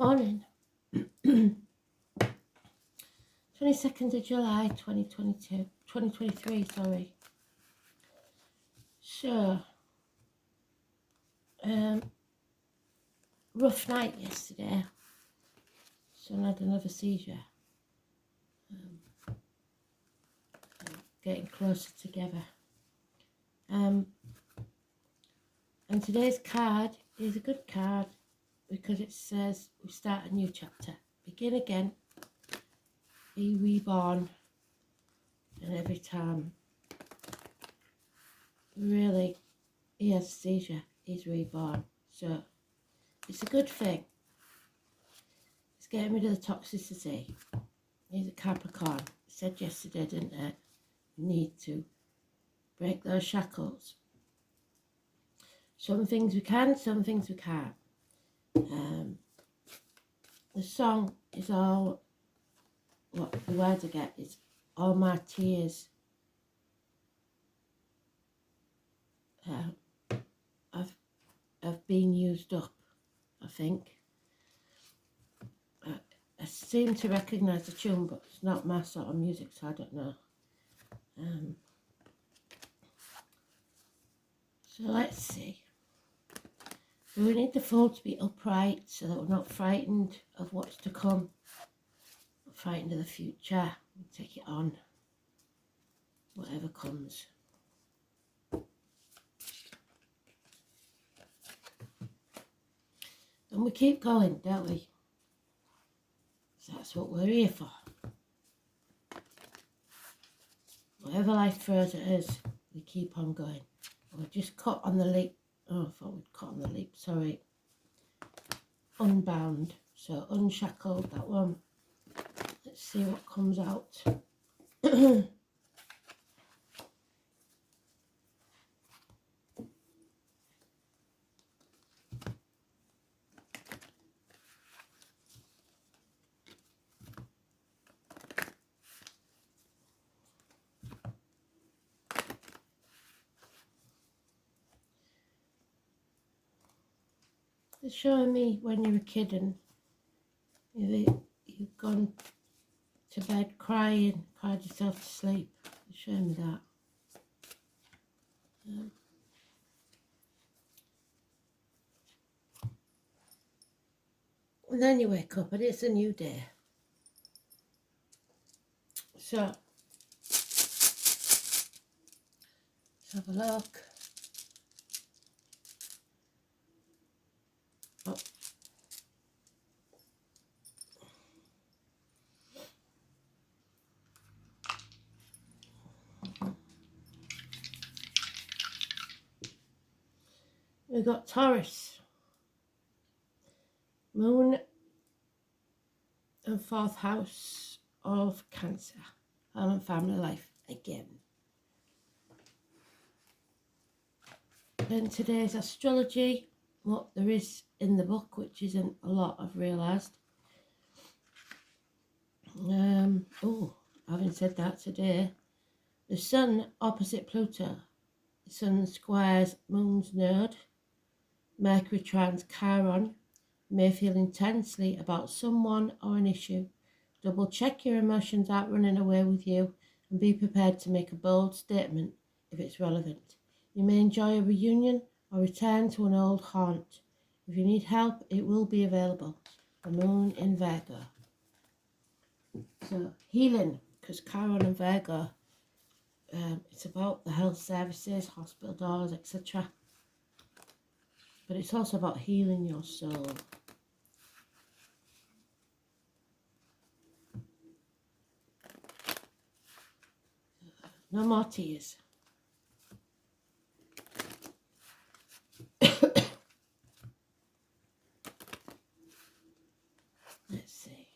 morning. 22nd of July 2023, sorry. So, rough night yesterday. Son had another seizure. Getting closer together. And today's card is a good card because it says we start a new chapter. Begin again. Be reborn. And every time, really, he has a seizure, he's reborn. So it's a good thing. It's getting rid of the toxicity. He's a Capricorn. I said yesterday, didn't it? We need to break those shackles. Some things we can, some things we can't. The song is all, what the words I get is, all my tears have been used up, I think. I seem to recognise the tune, but it's not my sort of music, so I don't know. So let's see. So we need the fool to be upright so that we're not frightened of what's to come, not frightened of the future. We take it on, whatever comes. And we keep going, don't we? So that's what we're here for. Whatever life throws at us, we keep on going. We're just caught on the leap. Oh, I thought we'd caught on the leap, sorry. Unbound. So unshackled, that one. Let's see what comes out. It's showing me when you're a kid and you've gone to bed crying, cried yourself to sleep. It's showing me that. And then you wake up and it's a new day. So, let's have a look. Oh. We've got Taurus, Moon and 4th house of Cancer, home and family life again. Then today's astrology, what there is in the book, which isn't a lot, I've realised. Having said that, today, the Sun opposite Pluto, the Sun squares Moon's node, Mercury trines Chiron. You may feel intensely about someone or an issue. Double check your emotions aren't running away with you and be prepared to make a bold statement if it's relevant. You may enjoy a reunion or return to an old haunt. If you need help, it will be available. The Moon in Virgo. So healing, because Chiron and Virgo, it's about the health services, hospital doors, etc. But it's also about healing your soul. No more tears. Let's see.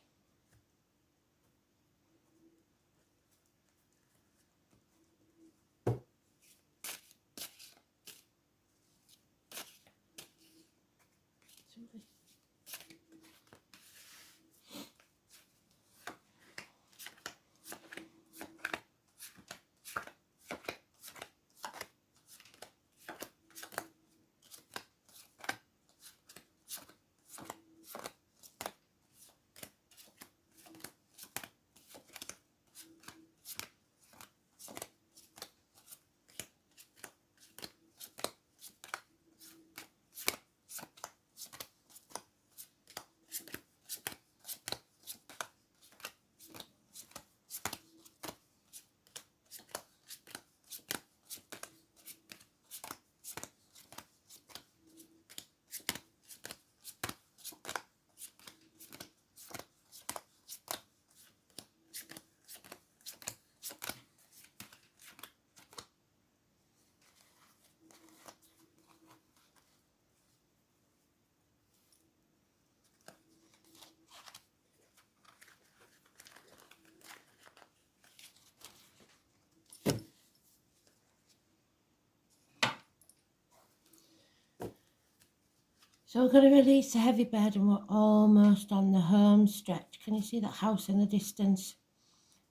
So we're going to release the heavy bed and we're almost on the home stretch. Can you see that house in the distance?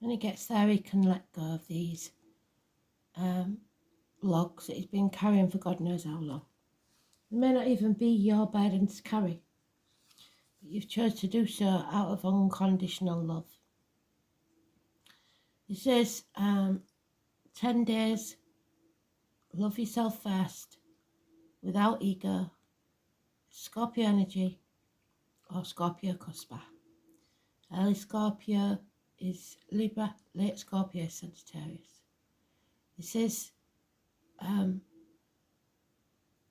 When he gets there, he can let go of these logs that he's been carrying for God knows how long. It may not even be your burden to carry, but you've chosen to do so out of unconditional love. It says 10 days, love yourself first, without ego, Scorpio energy, or Scorpio Cuspa. Early Scorpio is Libra, late Scorpio is Sagittarius. This is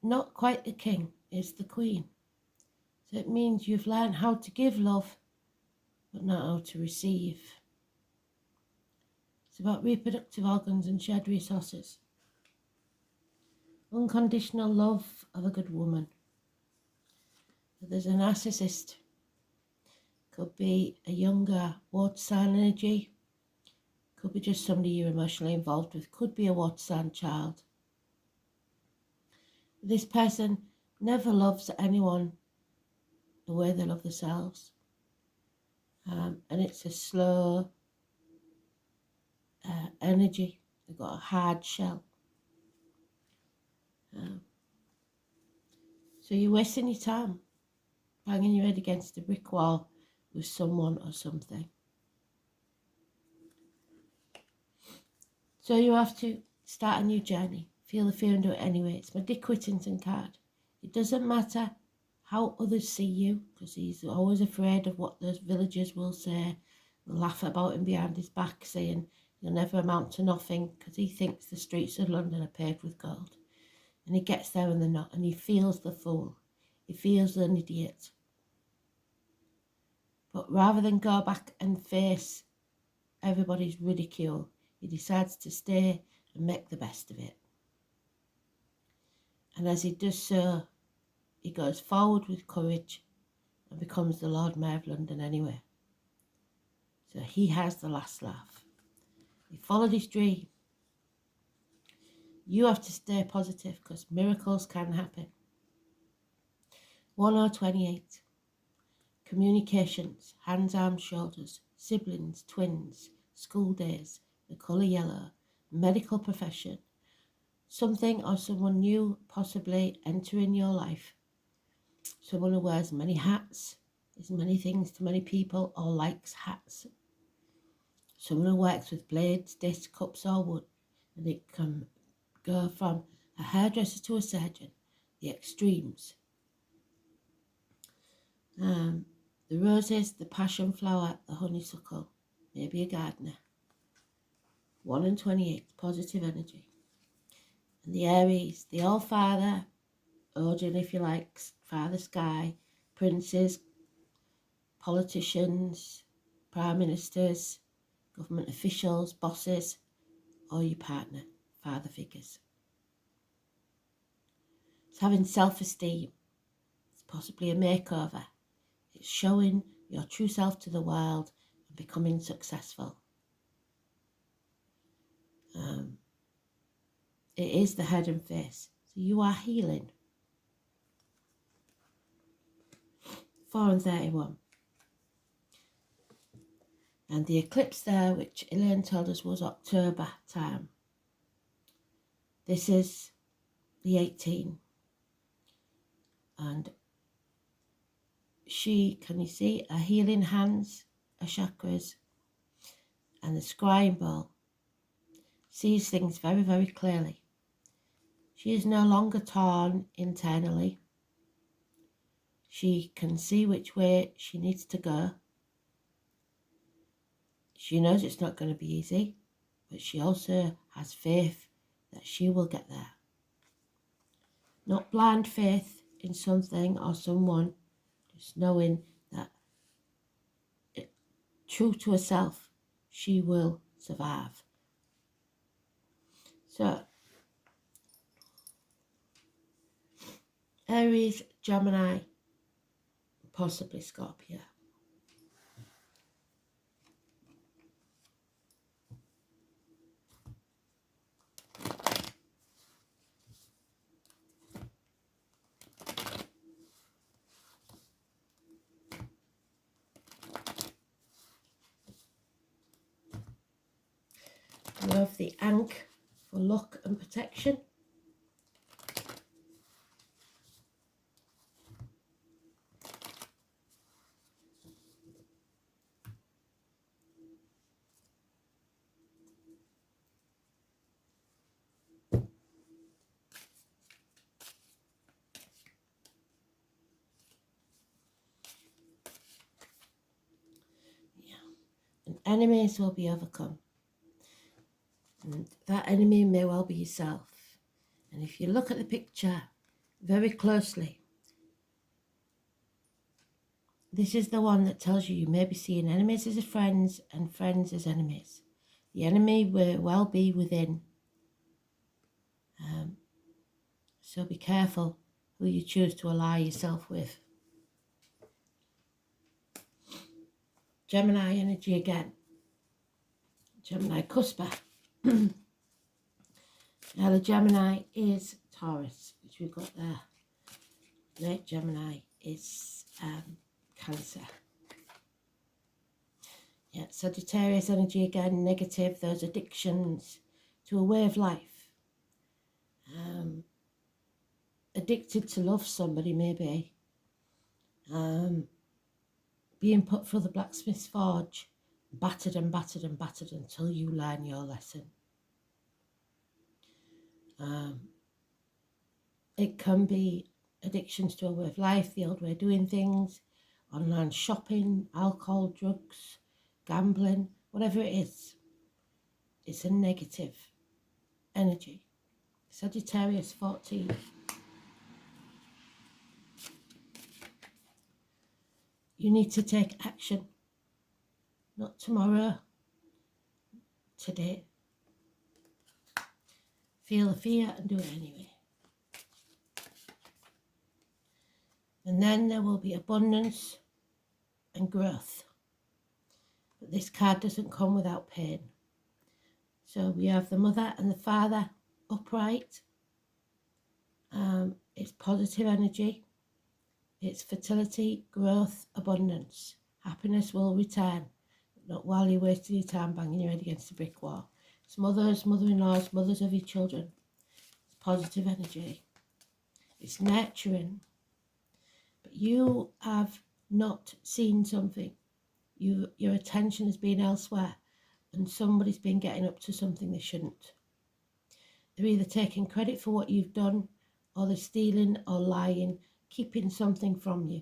not quite the king, it's the queen. So it means you've learned how to give love, but not how to receive. It's about reproductive organs and shared resources. Unconditional love of a good woman. So there's a narcissist. Could be a younger water sign energy. Could be just somebody you're emotionally involved with. Could be a water sign child. This person never loves anyone the way they love themselves. And it's a slow energy. They've got a hard shell. So you're wasting your time banging your head against a brick wall with someone or something. So you have to start a new journey. Feel the fear and do it anyway. It's my Dick Whittington card. It doesn't matter how others see you, because he's always afraid of what those villagers will say. They'll laugh about him behind his back, saying you'll never amount to nothing, because he thinks the streets of London are paved with gold. And he gets there and they're not, and he feels the fool. He feels an idiot. But rather than go back and face everybody's ridicule, he decides to stay and make the best of it. And as he does so, he goes forward with courage and becomes the Lord Mayor of London anyway. So he has the last laugh. He followed his dream. You have to stay positive because miracles can happen. 1028. Communications, hands, arms, shoulders, siblings, twins, school days, the colour yellow, medical profession, something or someone new possibly entering your life. Someone who wears many hats, is many things to many people, or likes hats. Someone who works with blades, discs, cups or wood, and it can go from a hairdresser to a surgeon, the extremes. The roses, the passion flower, the honeysuckle, maybe a gardener. 1 and 28, positive energy. And the Aries, the All-Father, Odin if you like, Father Sky, princes, politicians, prime ministers, government officials, bosses, or your partner, father figures. It's having self-esteem. It's possibly a makeover. It's showing your true self to the world and becoming successful. It is the head and face. So you are healing. 4 and 31. And the eclipse there, which Elaine told us was October time. This is the 18. And can you see, her healing hands, her chakras, and the scrying ball, sees things very, very clearly. She is no longer torn internally. She can see which way she needs to go. She knows it's not going to be easy, but she also has faith that she will get there. Not blind faith in something or someone, just knowing that true to herself, she will survive. So, Aries, Gemini, possibly Scorpio. We have the Ankh for luck and protection. And enemies will be overcome. And that enemy may well be yourself. And if you look at the picture very closely, this is the one that tells you may be seeing enemies as friends and friends as enemies. The enemy may well be within. So be careful who you choose to ally yourself with. Gemini energy again. Gemini cuspa. Now the Gemini is Taurus, which we've got there. Late Gemini is Cancer. Yeah, Sagittarius energy again, negative, those addictions to a way of life. Addicted to love somebody maybe. Being put through the blacksmith's forge, battered and battered and battered until you learn your lesson. It can be addictions to a way of life, the old way of doing things, online shopping, alcohol, drugs, gambling, whatever it is. It's a negative energy. Sagittarius 14. You need to take action. Not tomorrow, today. Feel the fear and do it anyway. And then there will be abundance and growth. But this card doesn't come without pain. So we have the mother and the father upright. It's positive energy. It's fertility, growth, abundance. Happiness will return. Not while you're wasting your time banging your head against a brick wall. It's mothers, mother-in-laws, mothers of your children. It's positive energy. It's nurturing. But you have not seen something. Your attention has been elsewhere, and somebody's been getting up to something they shouldn't. They're either taking credit for what you've done, or they're stealing or lying, keeping something from you.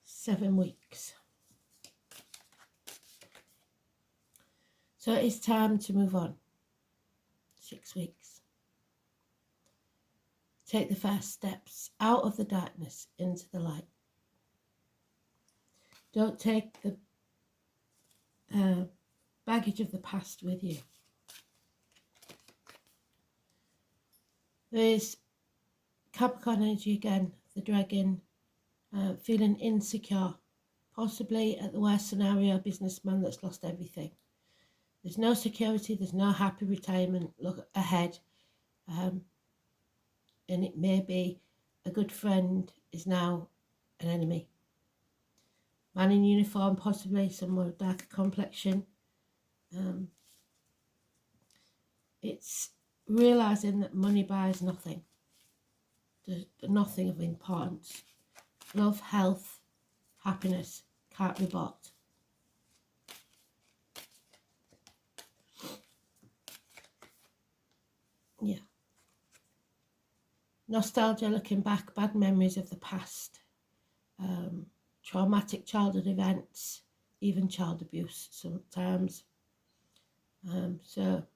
7 weeks. So it's time to move on. 6 weeks. Take the first steps out of the darkness into the light. Don't take the baggage of the past with you. There is Capricorn energy again, the dragon, feeling insecure. Possibly at the worst scenario, a businessman that's lost everything. There's no security, there's no happy retirement look ahead. And it may be a good friend is now an enemy. Man in uniform, possibly someone with darker complexion. It's realising that money buys nothing. There's nothing of importance. Love, health, happiness can't be bought. Yeah. Nostalgia, looking back, bad memories of the past. Traumatic childhood events, even child abuse sometimes. So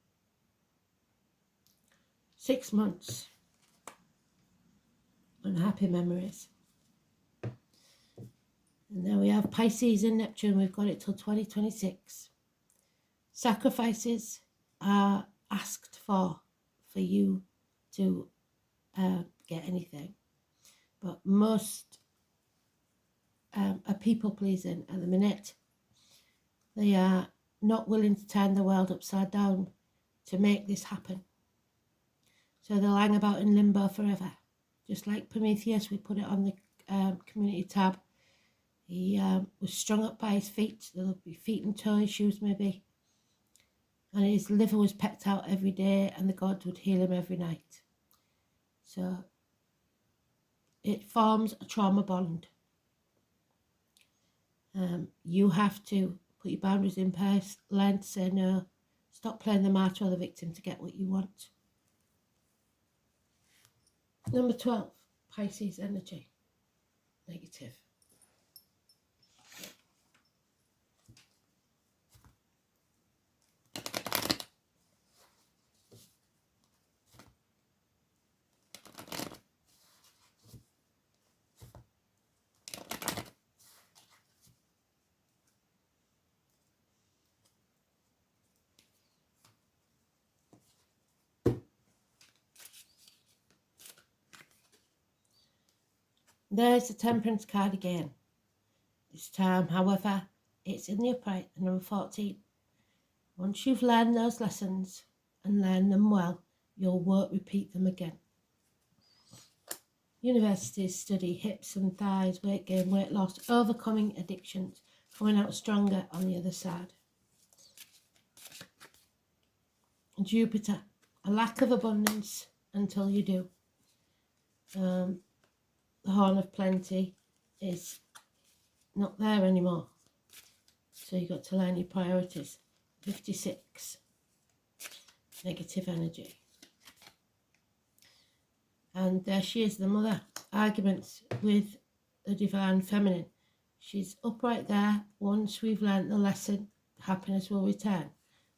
6 months. Unhappy memories. And then we have Pisces and Neptune. We've got it till 2026. Sacrifices are asked for you to get anything. But most are people pleasing at the minute. They are not willing to turn the world upside down to make this happen. So they'll hang about in limbo forever. Just like Prometheus, we put it on the community tab. He was strung up by his feet. There'll be feet and toe issues maybe. and his liver was pecked out every day, and the gods would heal him every night. So it forms a trauma bond. You have to put your boundaries in place, learn to say no, stop playing the martyr or the victim to get what you want. Number 12, Pisces energy, negative. There's the Temperance card again. This time, however, it's in the upright, number 14. Once you've learned those lessons and learned them well, you won't repeat them again. Universities study hips and thighs, weight gain, weight loss, overcoming addictions, coming out stronger on the other side. Jupiter, a lack of abundance until you do. The horn of plenty is not there anymore. So you've got to learn your priorities. 56, negative energy. And there she is, the mother. Arguments with the divine feminine. She's upright there. Once we've learnt the lesson, happiness will return.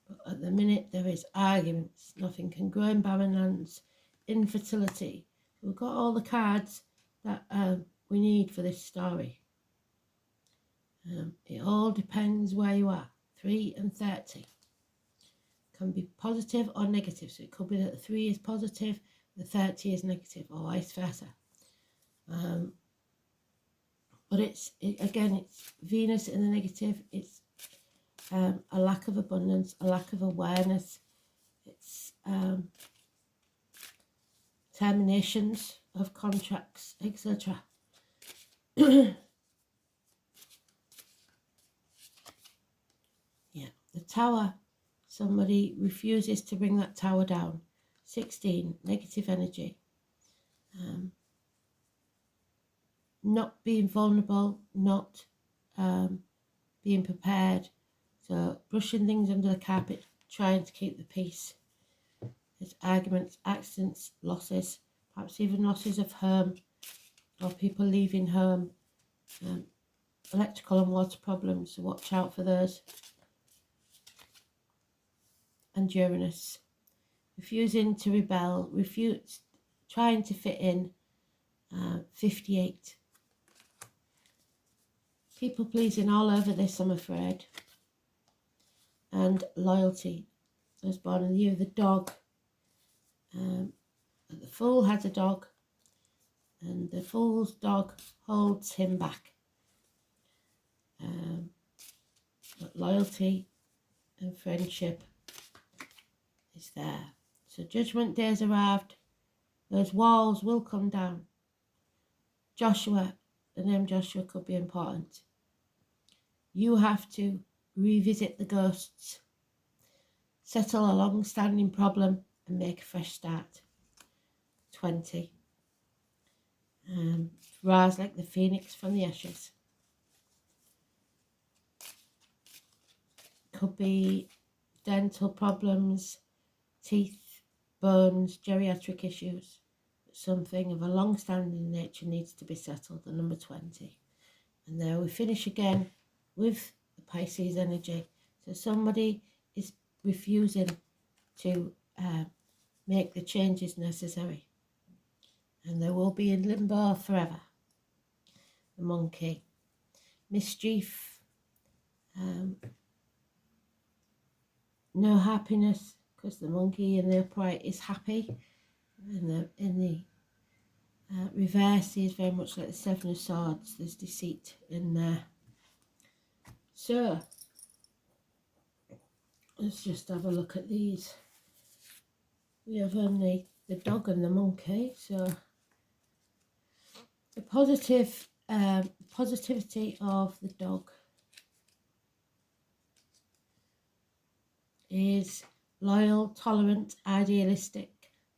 But at the minute there is arguments. Nothing can grow in barren lands. Infertility. We've got all the cards that we need for this story. It all depends where you are. 3 and 30 can be positive or negative. So it could be that the 3 is positive, the 30 is negative, or vice versa. But again, it's Venus in the negative. It's a lack of abundance, a lack of awareness. It's terminations of contracts, etc. Yeah, the Tower. Somebody refuses to bring that tower down. 16, negative energy. Not being vulnerable, not being prepared. So brushing things under the carpet, trying to keep the peace. There's arguments, accidents, losses, perhaps even losses of home or people leaving home. Electrical and water problems, so watch out for those. And Uranus, refusing to rebel, trying to fit in. 58. People pleasing all over this, I'm afraid. And loyalty. I was born in the year of the dog. The fool has a dog, and the fool's dog holds him back. But loyalty and friendship is there. So Judgment Day's arrived. Those walls will come down. Joshua, the name Joshua could be important. You have to revisit the ghosts, settle a long-standing problem, and make a fresh start. 20. Rise like the phoenix from the ashes. Could be dental problems, teeth, bones, geriatric issues. Something of a long-standing nature needs to be settled, the number 20. And there we finish again with the Pisces energy. So somebody is refusing to make the changes necessary. And they will be in limbo forever. The monkey. Mischief. No happiness, because the monkey in the upright is happy. In the reverse is very much like the Seven of Swords. There's deceit in there. So let's just have a look at these. We have only the dog and the monkey. So the positivity of the dog is loyal, tolerant, idealistic,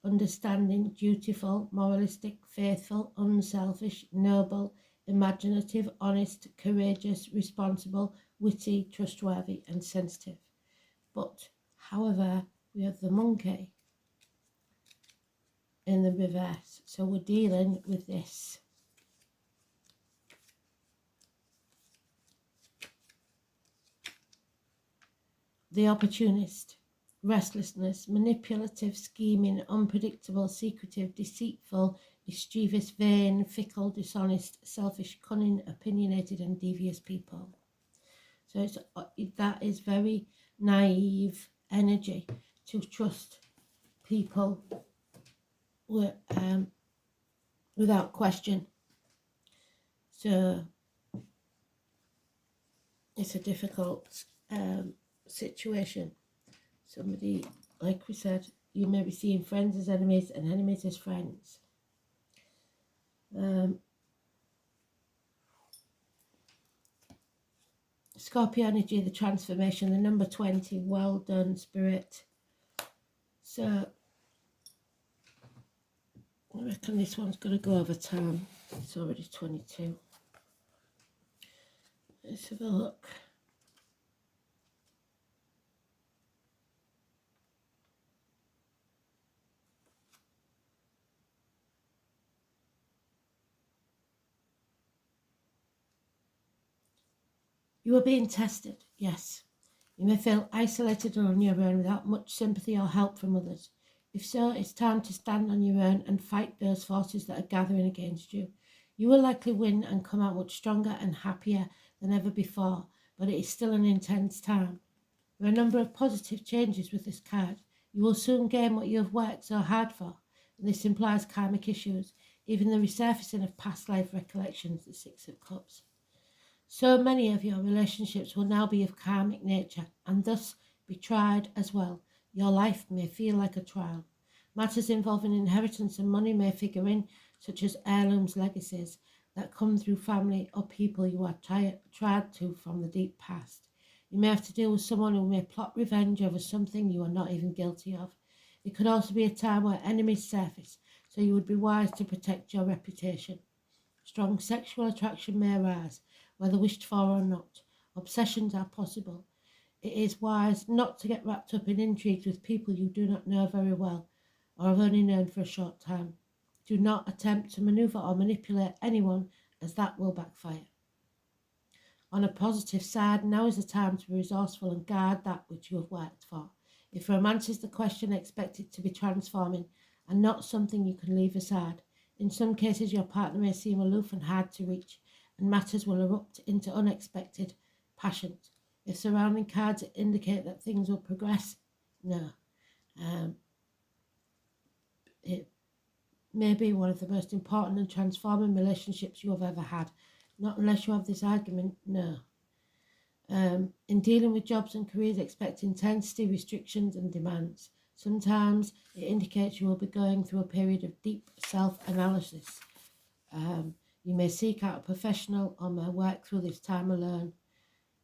understanding, dutiful, moralistic, faithful, unselfish, noble, imaginative, honest, courageous, responsible, witty, trustworthy, and sensitive. But, however, we have the monkey in the reverse. So we're dealing with this. The opportunist, restlessness, manipulative, scheming, unpredictable, secretive, deceitful, mischievous, vain, fickle, dishonest, selfish, cunning, opinionated, and devious people. So that is very naive energy to trust people without question. So it's a difficult situation. Somebody, like we said, you may be seeing friends as enemies and enemies as friends. Scorpio energy, the transformation, the number 20, well done, Spirit. So I reckon this one's going to go over time. It's already 22. Let's have a look. You are being tested, yes. You may feel isolated or on your own without much sympathy or help from others. If so, it's time to stand on your own and fight those forces that are gathering against you. You will likely win and come out much stronger and happier than ever before, but it is still an intense time. There are a number of positive changes with this card. You will soon gain what you have worked so hard for, and this implies karmic issues, even the resurfacing of past life recollections, the Six of Cups. So many of your relationships will now be of karmic nature and thus be tried as well. Your life may feel like a trial. Matters involving inheritance and money may figure in, such as heirlooms, legacies that come through family or people you are tried to from the deep past. You may have to deal with someone who may plot revenge over something you are not even guilty of. It could also be a time where enemies surface, so you would be wise to protect your reputation. Strong sexual attraction may arise, whether wished for or not. Obsessions are possible. It is wise not to get wrapped up in intrigues with people you do not know very well or have only known for a short time. Do not attempt to maneuver or manipulate anyone, as that will backfire. On a positive side, now is the time to be resourceful and guard that which you have worked for. If romance is the question, expect it to be transforming and not something you can leave aside. In some cases, your partner may seem aloof and hard to reach, and matters will erupt into unexpected passions. If surrounding cards indicate that things will progress, no. It may be one of the most important and transforming relationships you have ever had. Not unless you have this argument, no. In dealing with jobs and careers, expect intensity, restrictions and demands. Sometimes it indicates you will be going through a period of deep self-analysis. You may seek out a professional or may work through this time alone.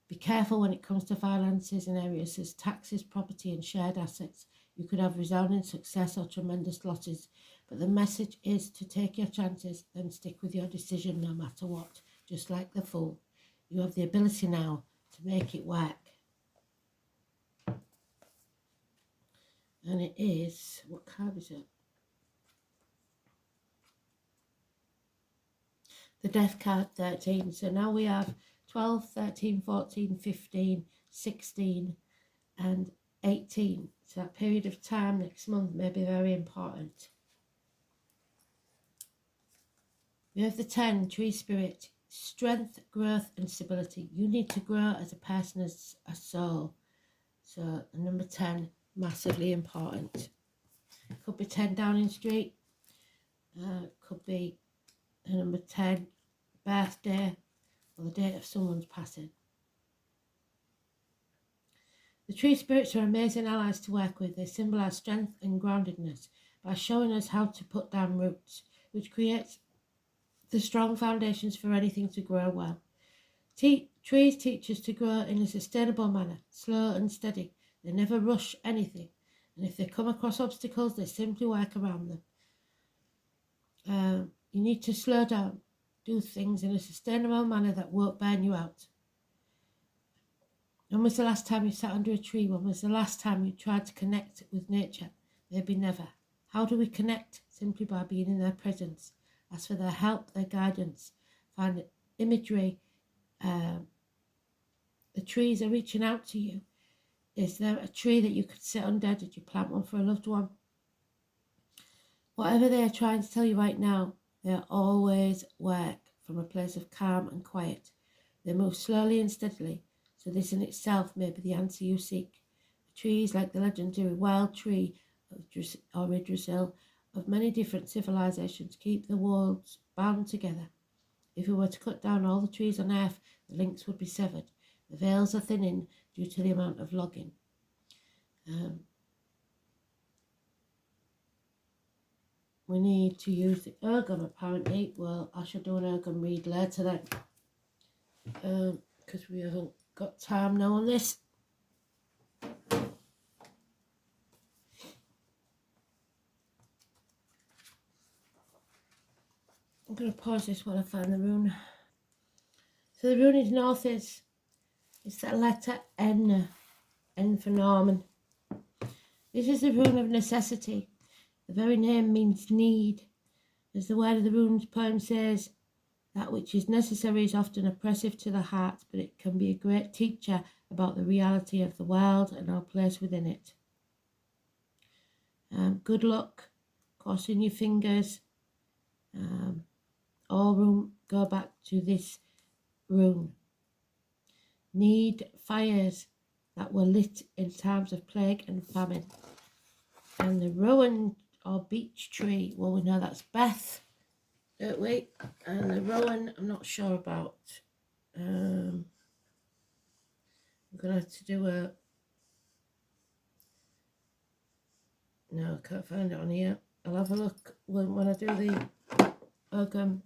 Be careful when it comes to finances in areas such as taxes, property and shared assets. You could have resounding success or tremendous losses, but the message is to take your chances and stick with your decision no matter what, just like the Fool. You have the ability now to make it work. And it is, what card is it? The Death card, 13. So now we have 12, 13, 14, 15, 16 and 18. So that period of time next month may be very important. We have the 10, Tree Spirit, strength, growth and stability. You need to grow as a person, as a soul. So the number 10, massively important. Could be 10 Downing Street. Could be the number 10, birthday, or the date of someone's passing. The tree spirits are amazing allies to work with. They symbolise strength and groundedness by showing us how to put down roots, which creates the strong foundations for anything to grow well. Trees teach us to grow in a sustainable manner, slow and steady, They never rush anything. And if they come across obstacles, they simply work around them. You need to slow down, do things in a sustainable manner that won't burn you out. When was the last time you sat under a tree? When was the last time you tried to connect with nature? Maybe never. How do we connect? Simply by being in their presence. Ask for their help, their guidance. Find imagery. The trees are reaching out to you. Is there a tree that you could sit under? Did you plant one for a loved one? Whatever they are trying to tell you right now, they always work from a place of calm and quiet. They move slowly and steadily, so this in itself may be the answer you seek. The trees, like the legendary wild tree of Yggdrasil, of many different civilizations, keep the worlds bound together. If we were to cut down all the trees on Earth, the links would be severed. The veils are thinning due to the amount of logging. We need to use the Urgum apparently. Well, I shall do an Urgum read later then. Because we haven't got time now on this. I'm going to pause this while I find the rune. So the rune is north is, it's that letter N. N for Norman. This is the rune of necessity. The very name means need. As the word of the rune's poem says, that which is necessary is often oppressive to the heart, but it can be a great teacher about the reality of the world and our place within it. Good luck, crossing your fingers. All rune go back to this rune. Need fires that were lit in times of plague and famine. And the rowan or beech tree, well, we know that's Beth, don't we? And the rowan, I'm not sure about. I'm going to have to do a... No, I can't find it on here. I'll have a look when I do the Urgum.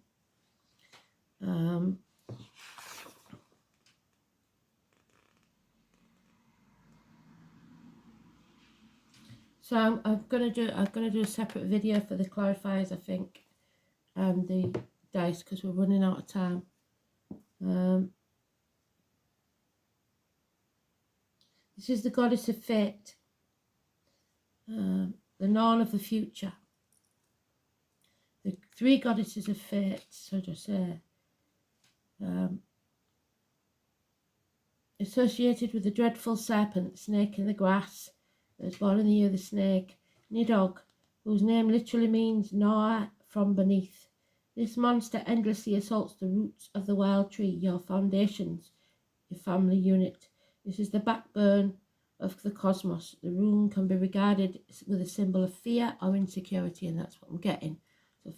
So I'm gonna do a separate video for the clarifiers, I think, and the dice, because we're running out of time. This is the goddess of fate, the Norn of the future. The three goddesses of fate, so to say, associated with the dreadful serpent, snake in the grass, that was born in the year of the snake, Nidog, whose name literally means gnawer from beneath. This monster endlessly assaults the roots of the wild tree, your foundations, your family unit. This is the backbone of the cosmos. The rune can be regarded with a symbol of fear or insecurity, and that's what I'm getting. So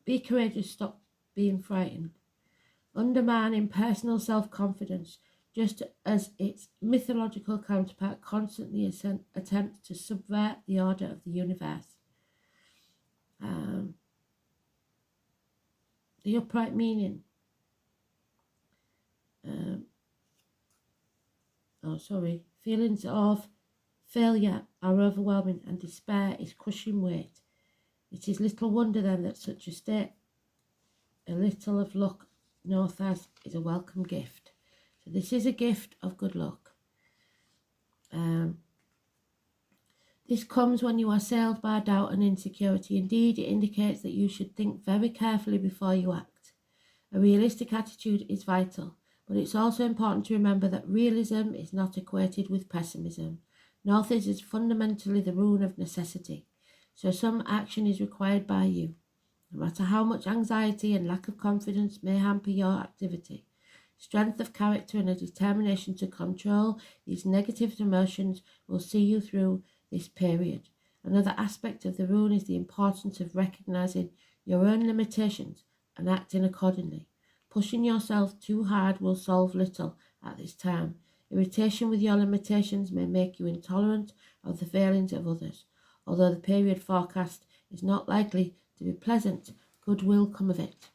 be courageous, stop being frightened. Undermining personal self-confidence, just as its mythological counterpart constantly attempts to subvert the order of the universe. The upright meaning. Feelings of failure are overwhelming and despair is crushing weight. It is little wonder then that such a state, a little of luck north as, is a welcome gift. So this is a gift of good luck. This comes when you are assailed by doubt and insecurity. Indeed, it indicates that you should think very carefully before you act. A realistic attitude is vital, but it's also important to remember that realism is not equated with pessimism. North is fundamentally the rune of necessity, so some action is required by you. No matter how much anxiety and lack of confidence may hamper your activity, strength of character and a determination to control these negative emotions will see you through this period. Another aspect of the rune is the importance of recognizing your own limitations and acting accordingly. Pushing yourself too hard will solve little at this time. Irritation with your limitations may make you intolerant of the failings of others. Although the period forecast is not likely to be pleasant, good will come of it.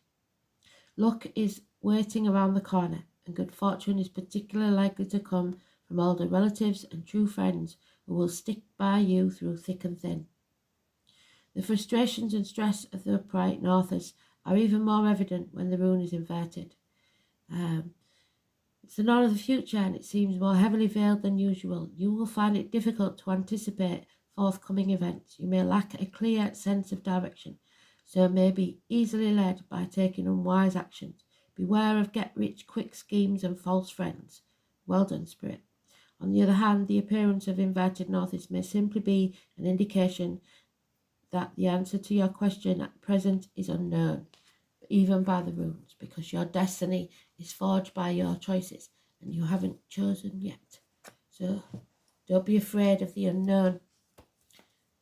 Luck is waiting around the corner, and good fortune is particularly likely to come from older relatives and true friends who will stick by you through thick and thin. The frustrations and stress of the upright northers are even more evident when the rune is inverted. It's the knowledge of the future, and it seems more heavily veiled than usual. You will find it difficult to anticipate forthcoming events. You may lack a clear sense of direction, so may be easily led by taking unwise actions. Beware of get-rich-quick schemes and false friends. Well done, Spirit. On the other hand, the appearance of inverted northeast may simply be an indication that the answer to your question at present is unknown, even by the runes, because your destiny is forged by your choices and you haven't chosen yet. So don't be afraid of the unknown.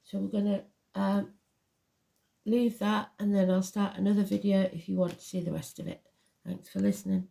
So we're going to leave that, and then I'll start another video if you want to see the rest of it. Thanks for listening.